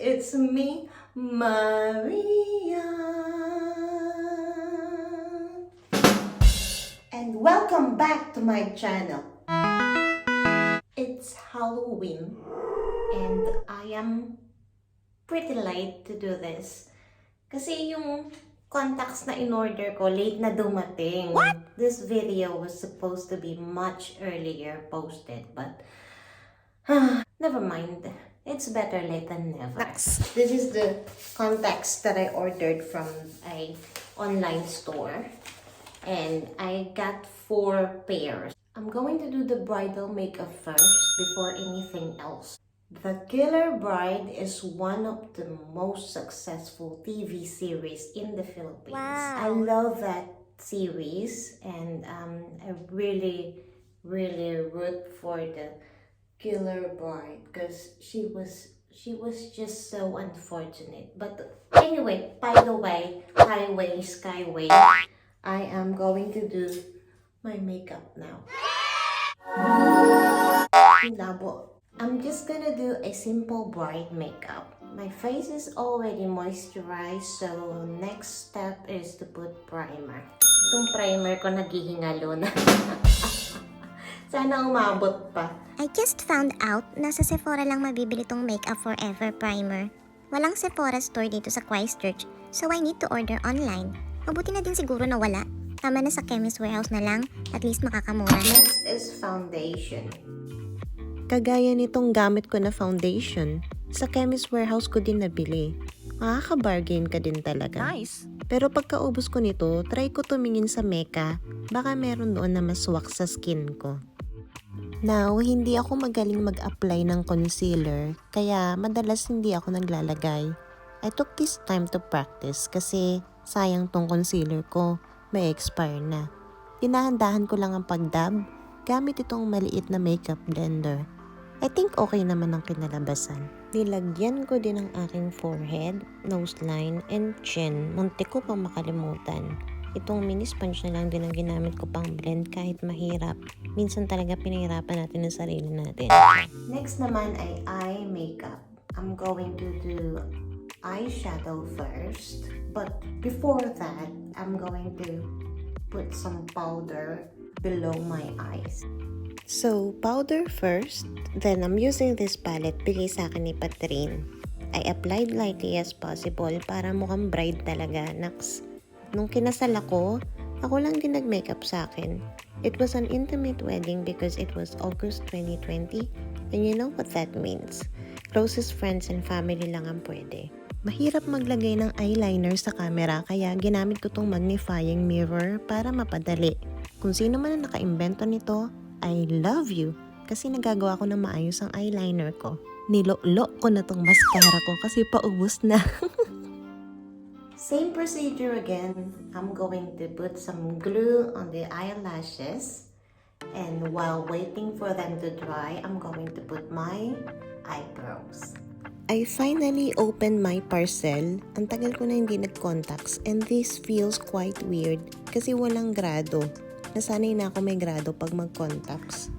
It's me, Maria. And welcome back to my channel. It's Halloween and I am pretty late to do this. Kasi yung contacts na in-order ko, late na dumating. What? This video was supposed to be much earlier posted, but never mind. It's better late than never. Next. This is the contacts that I ordered from a online store. And I got 4 pairs. I'm going to do the bridal makeup first before anything else. The Killer Bride is one of the most successful TV series in the Philippines. Wow. I love that series and I really root for the Killer Bride because she was just so unfortunate. But anyway, by the way, highway, skyway, I am going to do my makeup now. I'm just gonna do a simple bride makeup. My face is already moisturized, so next step is to put primer. Itong primer ko naghihingalo na. Sana umabot pa. I just found out na sa Sephora lang mabibili tong Makeup Forever primer. Walang Sephora store dito sa Christchurch, so I need to order online. Mabuti na din siguro na wala. Tama na sa Chemist Warehouse na lang, at least makakamura. Next is foundation. Kagaya nitong gamit ko na foundation, sa Chemist Warehouse ko din nabili. Makaka-bargain ka din talaga. Nice! Pero pagkaubos ko nito, try ko tumingin sa Mecca, baka meron doon na maswak sa skin ko. Now, hindi ako magaling mag-apply ng concealer, kaya madalas hindi ako naglalagay. I took this time to practice kasi sayang tong concealer ko, may expire na. Dinahan-dahan ko lang ang pagdab, gamit itong maliit na makeup blender. I think okay naman ang kinalabasan. Nilagyan ko din ang aking forehead, nose line, and chin. Muntik ko pang makalimutan. Itong mini sponge na lang din ang ginamit ko pang blend kahit mahirap. Minsan talaga pinahirapan natin ang sarili natin. Next naman ay eye makeup. I'm going to do eyeshadow first. But before that, I'm going to put some powder below my eyes. So, powder first. Then, I'm using this palette. Bigay sa akin ni Patrin. I applied lightly as possible para mukhang bride talaga, naks. Nung kinasal ako lang din nag-makeup sa akin. It was an intimate wedding because it was August 2020 and you know what that means. Closest friends and family lang ang pwede. Mahirap maglagay ng eyeliner sa camera kaya ginamit ko tong magnifying mirror para mapadali. Kung sino man ang naka-imbento nito, I love you kasi nagagawa ko ng maayos ang eyeliner ko. Nilo-lo ko na tong mascara ko kasi paubos na. Same procedure again. I'm going to put some glue on the eyelashes. And while waiting for them to dry, I'm going to put my eyebrows. I finally opened my parcel. Ang tagal ko na hindi nag-contacts and this feels quite weird kasi walang grado. Nasanay na ako may grado pag mag-contacts.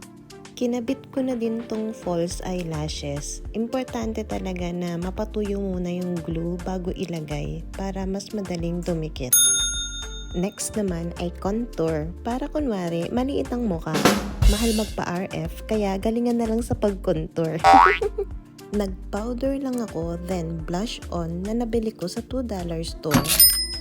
Kinabit ko na din tong false eyelashes. Importante talaga na mapatuyo muna yung glue bago ilagay para mas madaling dumikit. Next naman ay contour. Para kunwari, maliit ang mukha. Mahal magpa-RF, kaya galingan na lang sa pag-contour. Nag-powder lang ako, then blush on na nabili ko sa $2 store.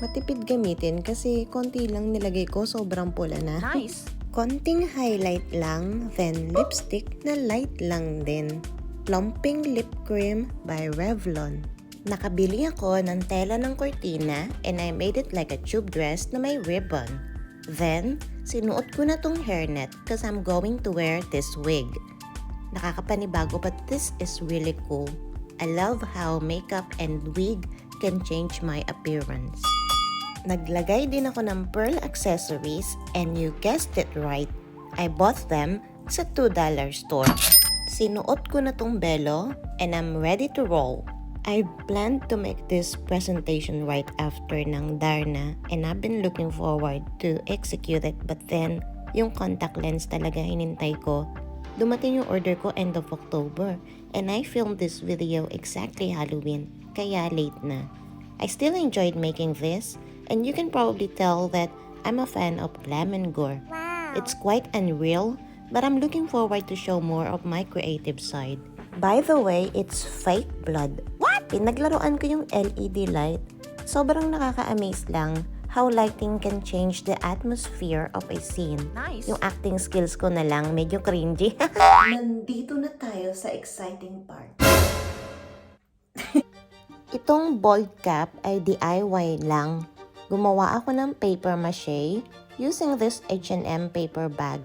Matipid gamitin kasi konti lang nilagay ko, sobrang pula na. Nice! Konting highlight lang, then lipstick na light lang din. Plumping Lip Cream by Revlon. Nakabili ako ng tela ng cortina and I made it like a tube dress na may ribbon. Then, sinuot ko na tong hairnet cause I'm going to wear this wig. Nakakapanibago but this is really cool. I love how makeup and wig can change my appearance. Naglagay din ako ng pearl accessories and you guessed it right, I bought them sa $2 store. Sinuot ko na tong belo and I'm ready to roll. I planned to make this presentation right after ng Darna and I've been looking forward to execute it but then yung contact lens talaga hinintay ko. Dumating yung order ko end of October and I filmed this video exactly Halloween, kaya late na. I still enjoyed making this and you can probably tell that I'm a fan of glam and gore. Wow! It's quite unreal, but I'm looking forward to show more of my creative side. By the way, it's fake blood. What? Pinaglaruan ko yung LED light. Sobrang nakaka-amaze lang how lighting can change the atmosphere of a scene. Nice! Yung acting skills ko na lang, medyo cringy. Nandito na tayo sa exciting part. Itong bold cap ay DIY lang. Gumawa ako ng paper mache using this H&M paper bag.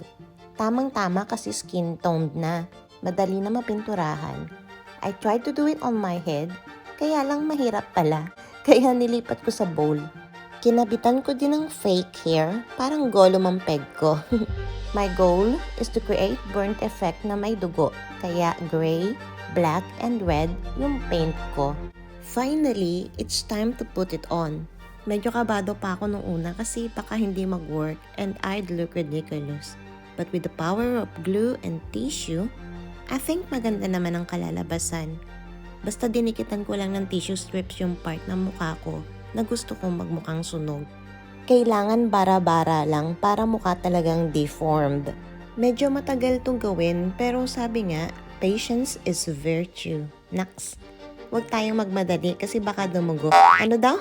Tamang-tama kasi skin-toned na. Madali na mapinturahan. I tried to do it on my head, kaya lang mahirap pala. Kaya nilipat ko sa bowl. Kinabitan ko din ng fake hair, parang Gollum ang peg ko. My goal is to create burnt effect na may dugo. Kaya gray, black, and red yung paint ko. Finally, it's time to put it on. Medyo kabado pa ako nung una kasi baka hindi mag-work and I'd look ridiculous. But with the power of glue and tissue, I think maganda naman ang kalalabasan. Basta dinikitan ko lang ng tissue strips yung part ng mukha ko na gusto kong magmukhang sunog. Kailangan bara-bara lang para mukha talagang deformed. Medyo matagal tong gawin pero sabi nga, patience is virtue. Naks, huwag tayong magmadali kasi baka dumugo. Ano daw?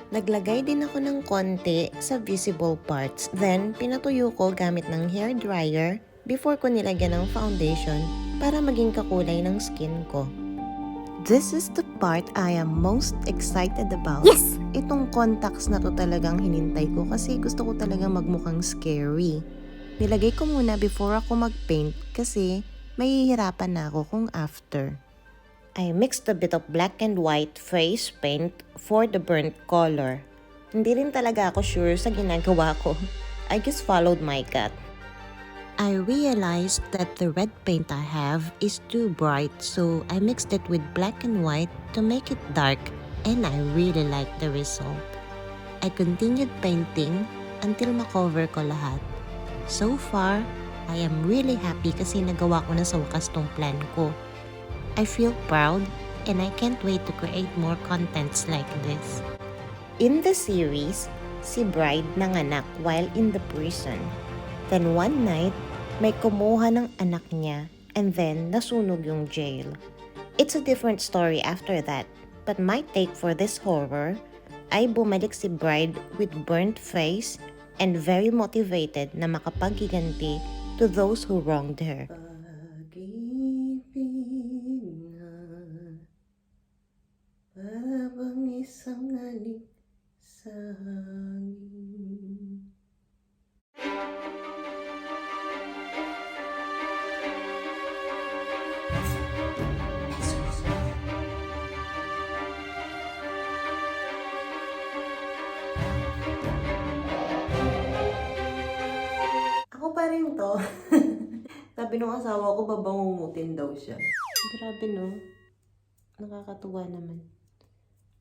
Naglagay din ako ng konti sa visible parts. Then, pinatuyo ko gamit ng hair dryer before ko nilagyan ng foundation para maging kakulay ng skin ko. This is the part I am most excited about. Yes! Itong contacts na to talagang hinintay ko kasi gusto ko talagang magmukhang scary. Nilagay ko muna before ako mag-paint kasi mahihirapan na ako kung after. I mixed a bit of black and white face paint for the burnt color. Hindi rin talaga ako sure sa ginagawa ko. I just followed my gut. I realized that the red paint I have is too bright, so I mixed it with black and white to make it dark, and I really like the result. I continued painting until makover ko lahat. So far, I am really happy kasi nagawa ko na sa wakas tong plan ko. I feel proud and I can't wait to create more contents like this. In the series, si Bride nanganak while in the prison. Then one night, may kumuha ng anak niya and then nasunog yung jail. It's a different story after that, but my take for this horror ay bumalik si Bride with burnt face and very motivated na makapaghiganti to those who wronged her. Para bang isang alik sa hangin. Ako pa rin to. Sabi nung asawa ko, babangungutin daw siya. Grabe no. Nakakatuwa naman.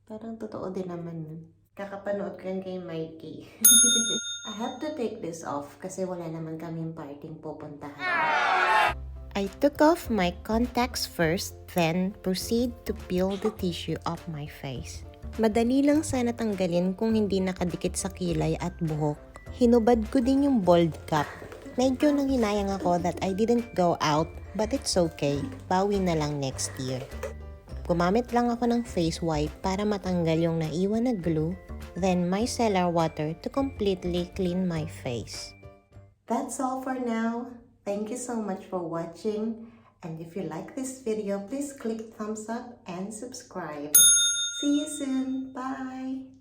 Parang totoo din naman yun. Kakapanood ko yan kay Mikey. I have to take this off kasi wala naman kaming parting pupuntahan. I took off my contacts first, then proceed to peel the tissue off my face. Madali lang sana tanggalin kung hindi nakadikit sa kilay at buhok. Hinubad ko din yung bald cap. Medyo nanghinayang ako that I didn't go out, but it's okay. Bawi na lang next year. Gumamit lang ako ng face wipe para matanggal yung naiwan na glue, then micellar water to completely clean my face. That's all for now. Thank you so much for watching. And if you like this video, please click thumbs up and subscribe. See you soon. Bye.